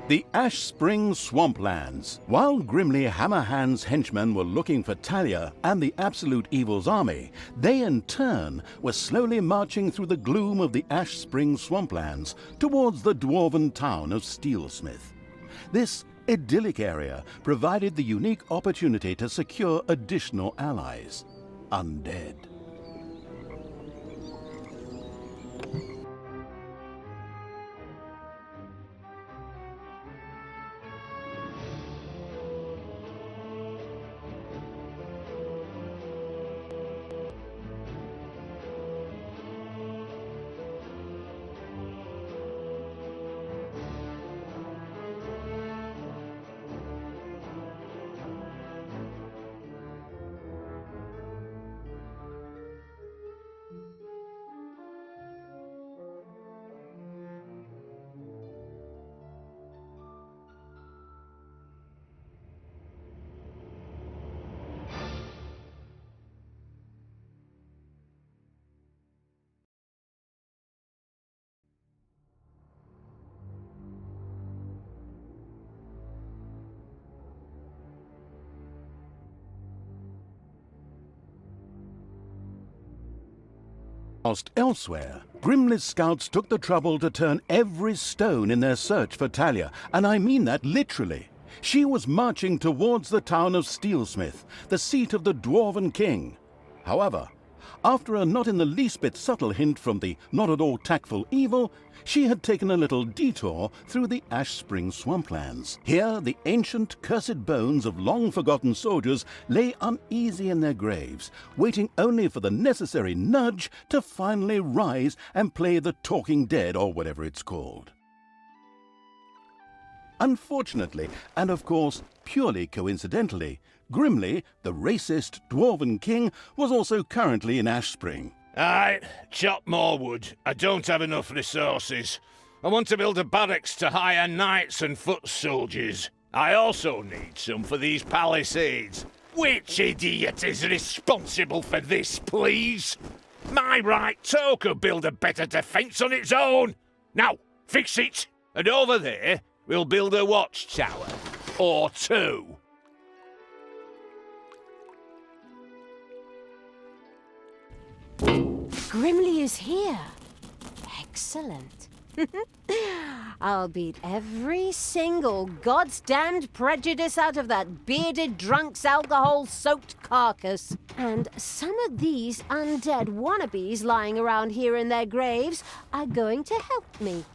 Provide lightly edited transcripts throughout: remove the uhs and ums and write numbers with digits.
The Ashspring Swamplands. While Grimly Hammerhand's henchmen were looking for Talia and the Absolute Evil's army, they in turn were slowly marching through the gloom of the Ashspring Swamplands towards the dwarven town of Steelsmith. This idyllic area provided the unique opportunity to secure additional allies: undead. Whilst elsewhere, Grimly's scouts took the trouble to turn every stone in their search for Talia, and I mean that literally. She was marching towards the town of Steelsmith, the seat of the Dwarven King. However, after a not in the least bit subtle hint from the not at all tactful Evil, she had taken a little detour through the Ashspring Swamplands. Here, the ancient, cursed bones of long-forgotten soldiers lay uneasy in their graves, waiting only for the necessary nudge to finally rise and play the Talking Dead, or whatever it's called. Unfortunately, and of course purely coincidentally, Grimly, the racist Dwarven King, was also currently in Ashspring. Aye, chop more wood. I don't have enough resources. I want to build a barracks to hire knights and foot soldiers. I also need some for these palisades. Which idiot is responsible for this, please? My right toe could build a better defence on its own. Now, fix it. And over there, we'll build a watchtower. Or two. Grimly is here. Excellent. I'll beat every single goddamned prejudice out of that bearded drunk's alcohol-soaked carcass. And some of these undead wannabes lying around here in their graves are going to help me.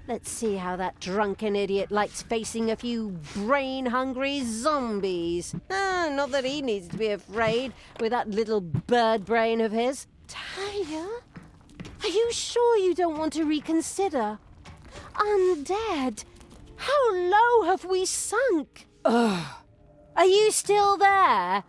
Let's see how that drunken idiot likes facing a few brain-hungry zombies. Not that he needs to be afraid with that little bird brain of his. Talia? Are you sure you don't want to reconsider? Undead? How low have we sunk? Ugh. Are you still there?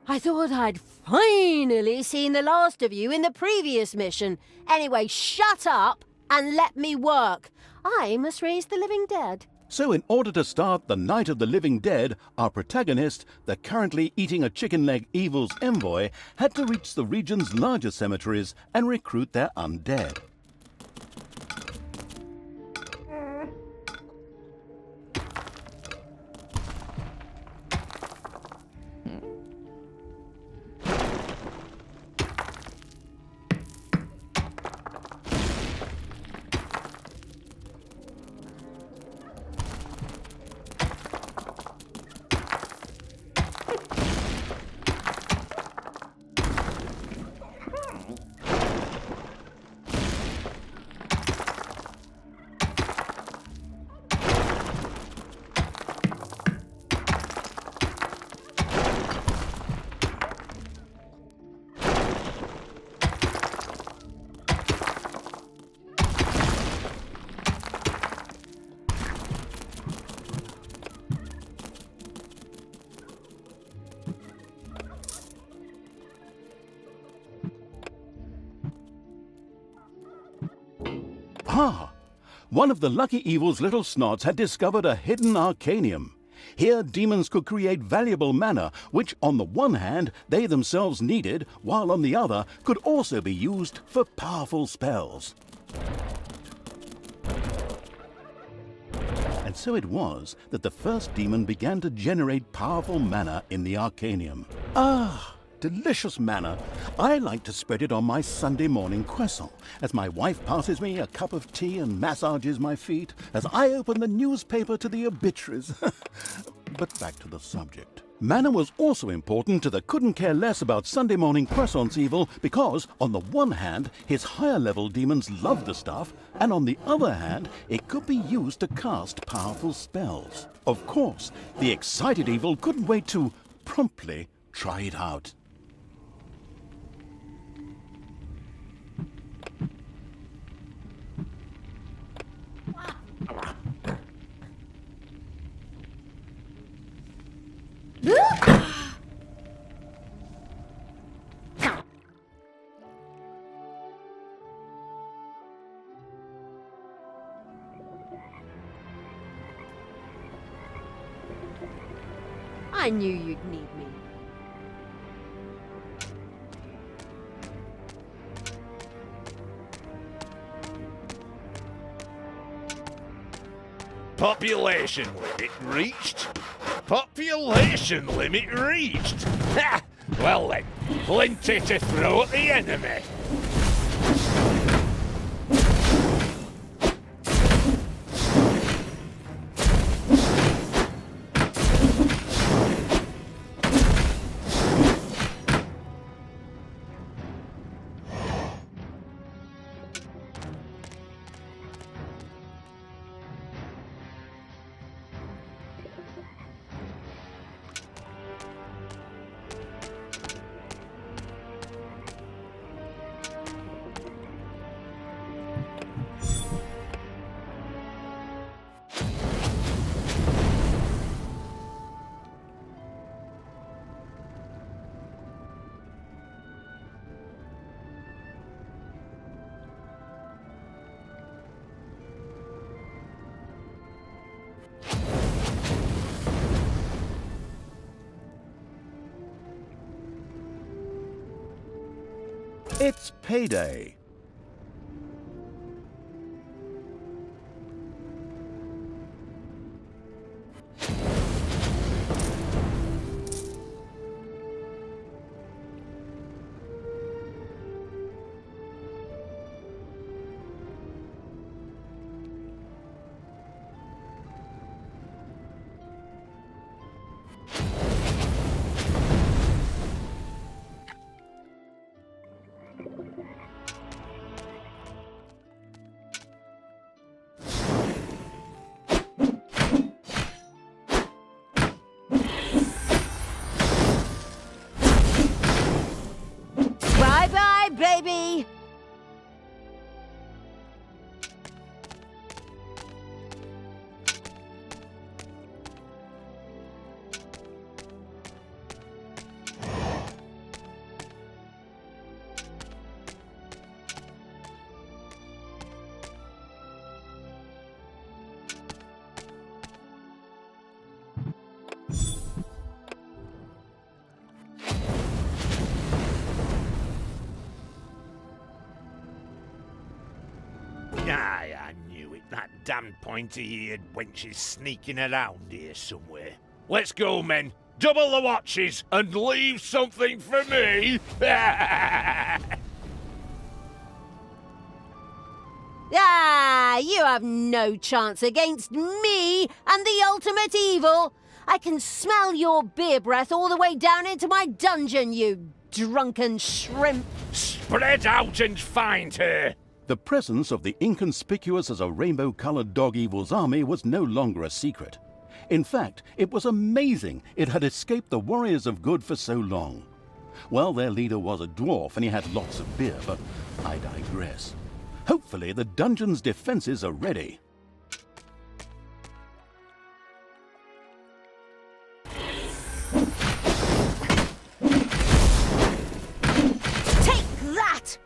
I thought I'd finally seen the last of you in the previous mission. Anyway, shut up and let me work. I must raise the living dead. So in order to start the Night of the Living Dead, our protagonist, the currently eating a chicken leg Evil's envoy, had to reach the region's largest cemeteries and recruit their undead. Ah! One of the lucky Evil's little snots had discovered a hidden arcanium. Here demons could create valuable mana, which on the one hand they themselves needed, while on the other could also be used for powerful spells. And so it was that the first demon began to generate powerful mana in the Arcanium. Ah, delicious manna. I like to spread it on my Sunday morning croissant as my wife passes me a cup of tea and massages my feet as I open the newspaper to the obituaries. But back to the subject. Manna was also important to the couldn't care less about Sunday morning croissants evil because, on the one hand, his higher level demons loved the stuff, and on the other hand, it could be used to cast powerful spells. Of course, the excited evil couldn't wait to promptly try it out. I knew you'd need me. Population limit reached? Population limit reached? Ha! Well then, plenty to throw at the enemy. It's payday. Bye-bye, baby! Aye, I knew it. That damned pointy-eared wench is sneaking around here somewhere. Let's go, men. Double the watches and leave something for me. Ah, you have no chance against me and the ultimate evil. I can smell your beer breath all the way down into my dungeon, you drunken shrimp. Spread out and find her. The presence of the inconspicuous as a rainbow-colored dog evil's army was no longer a secret. In fact, it was amazing it had escaped the warriors of good for so long. Well, their leader was a dwarf and he had lots of beer, but I digress. Hopefully the dungeon's defenses are ready. Take that!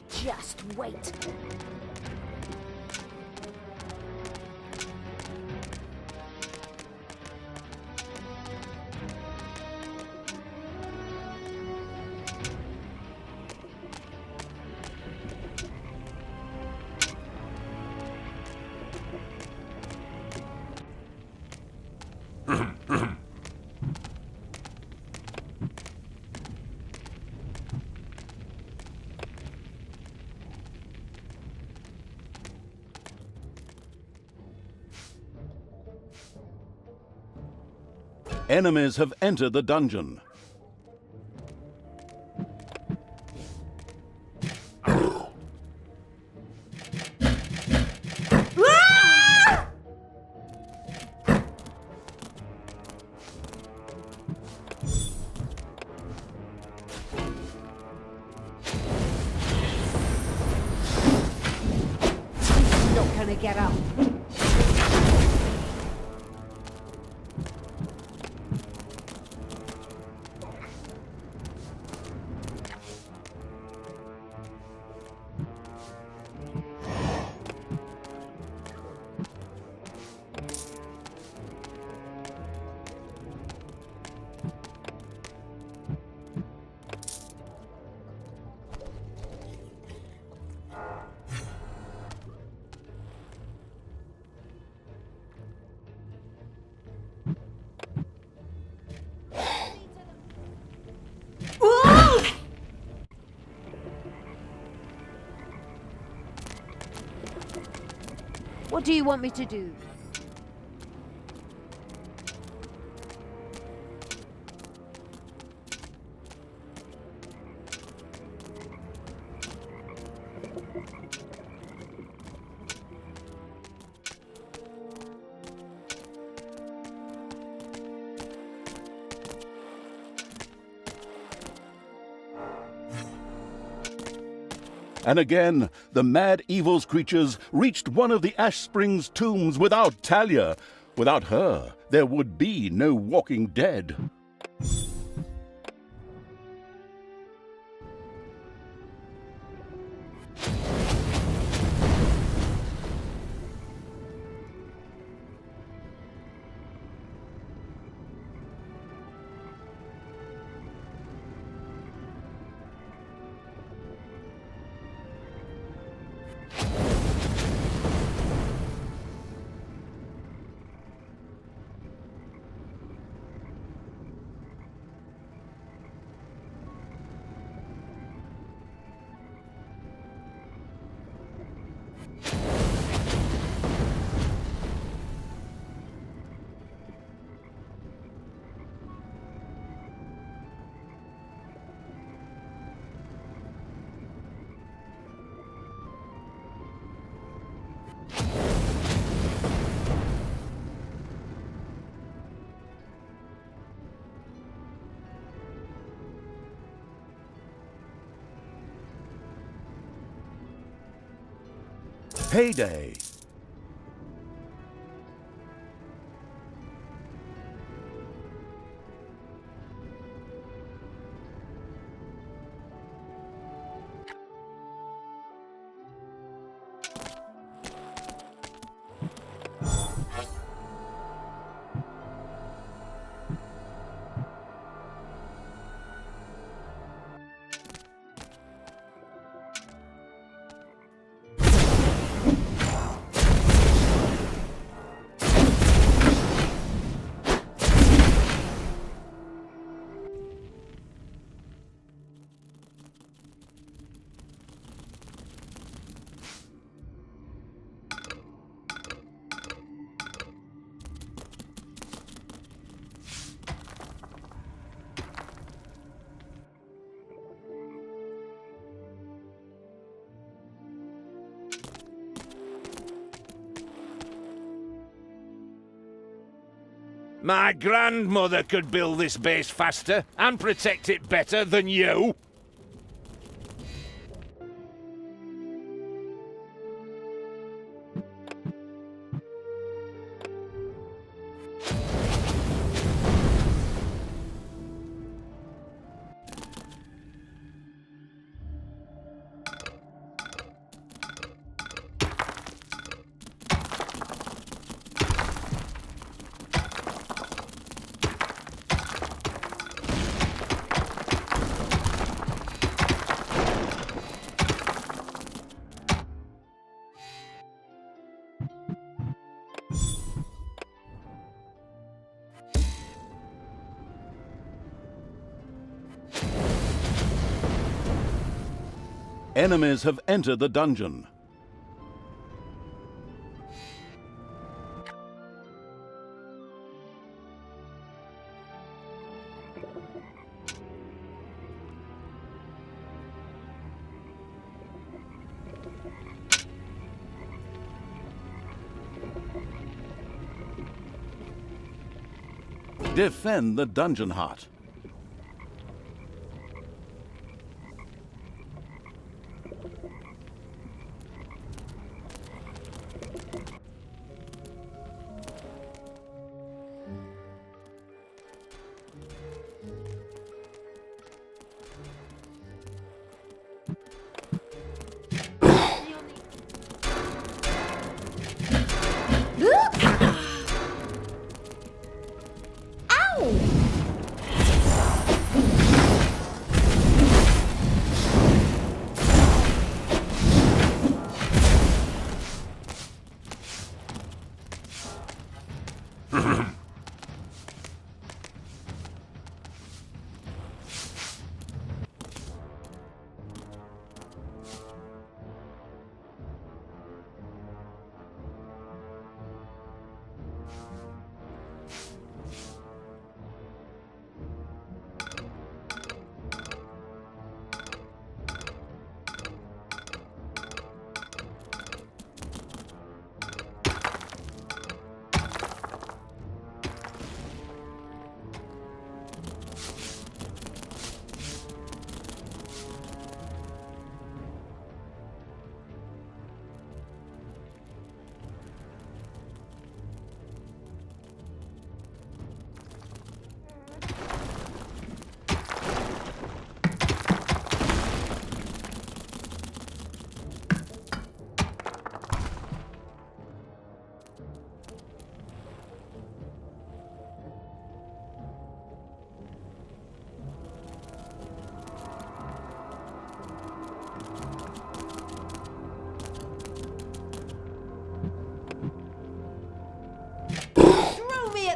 Just wait. Enemies have entered the dungeon. Not gonna get up. What do you want me to do? And again, the mad evil's creatures reached one of the Ashspring's tombs without Talia. Without her, there would be no walking dead. Payday. My grandmother could build this base faster and protect it better than you. Enemies have entered the dungeon. defend the dungeon heart.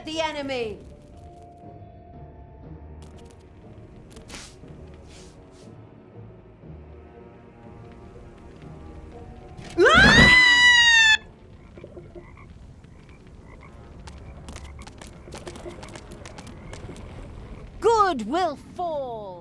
The enemy! Good will fall!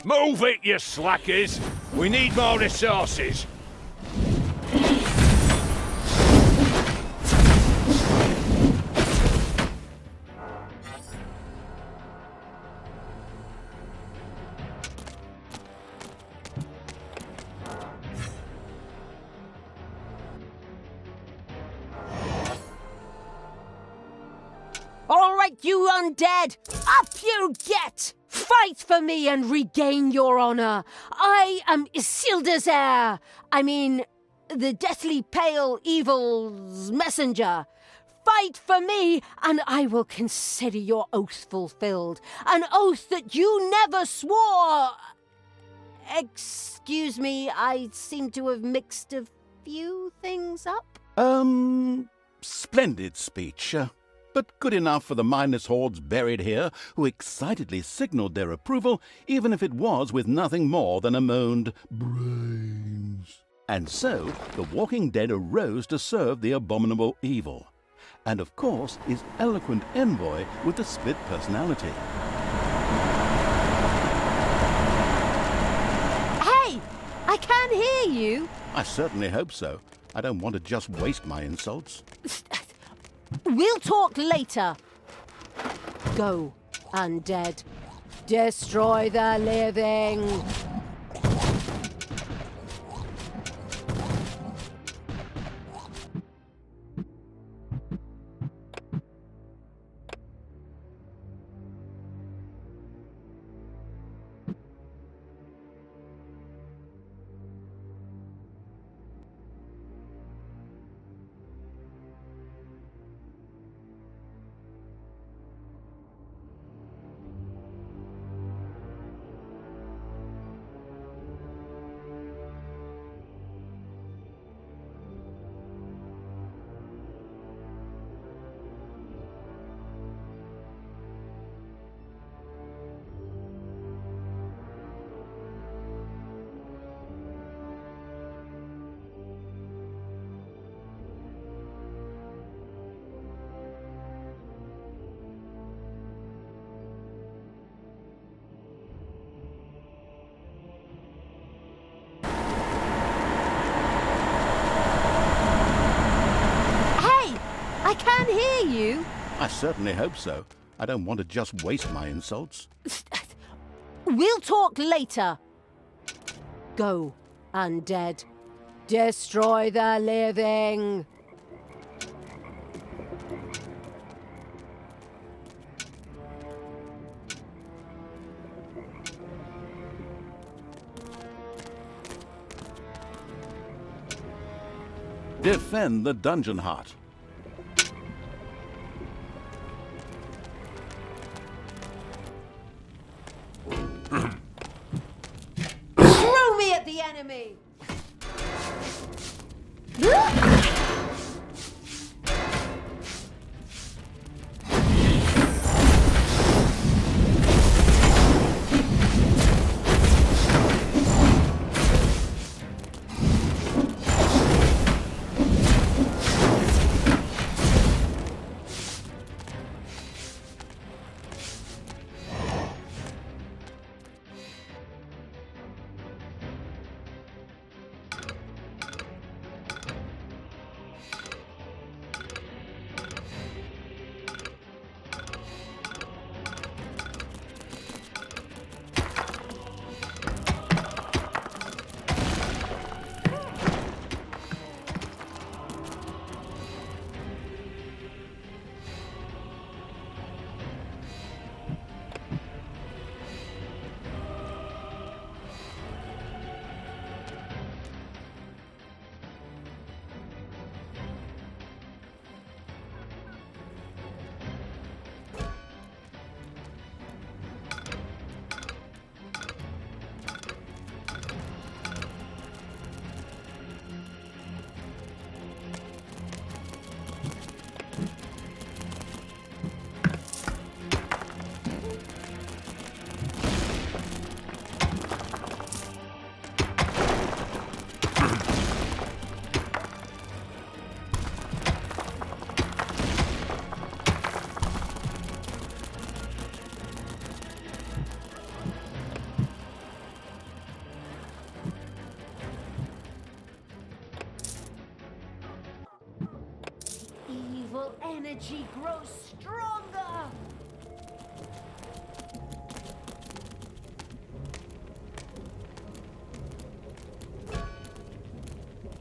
Move it, you slackers! We need more resources. All right, you undead! Up you get! Fight for me and regain your honor. I am Isildur's heir. I mean, the deathly pale evil's messenger. Fight for me, and I will consider your oath fulfilled. An oath that you never swore. Excuse me, I seem to have mixed a few things up. Splendid speech. But good enough for the mindless hordes buried here, who excitedly signaled their approval, even if it was with nothing more than a moaned brains. And so the walking dead arose to serve the abominable evil. And of course his eloquent envoy with the split personality. Hey! I can't hear you! I certainly hope so. I don't want to just waste my insults. We'll talk later. Go, undead. Destroy the living. can hear you. I certainly hope so. I don't want to just waste my insults. We'll talk later. Go, undead. Destroy the living. Defend the dungeon heart. Throw me at the enemy! Evil energy grows stronger.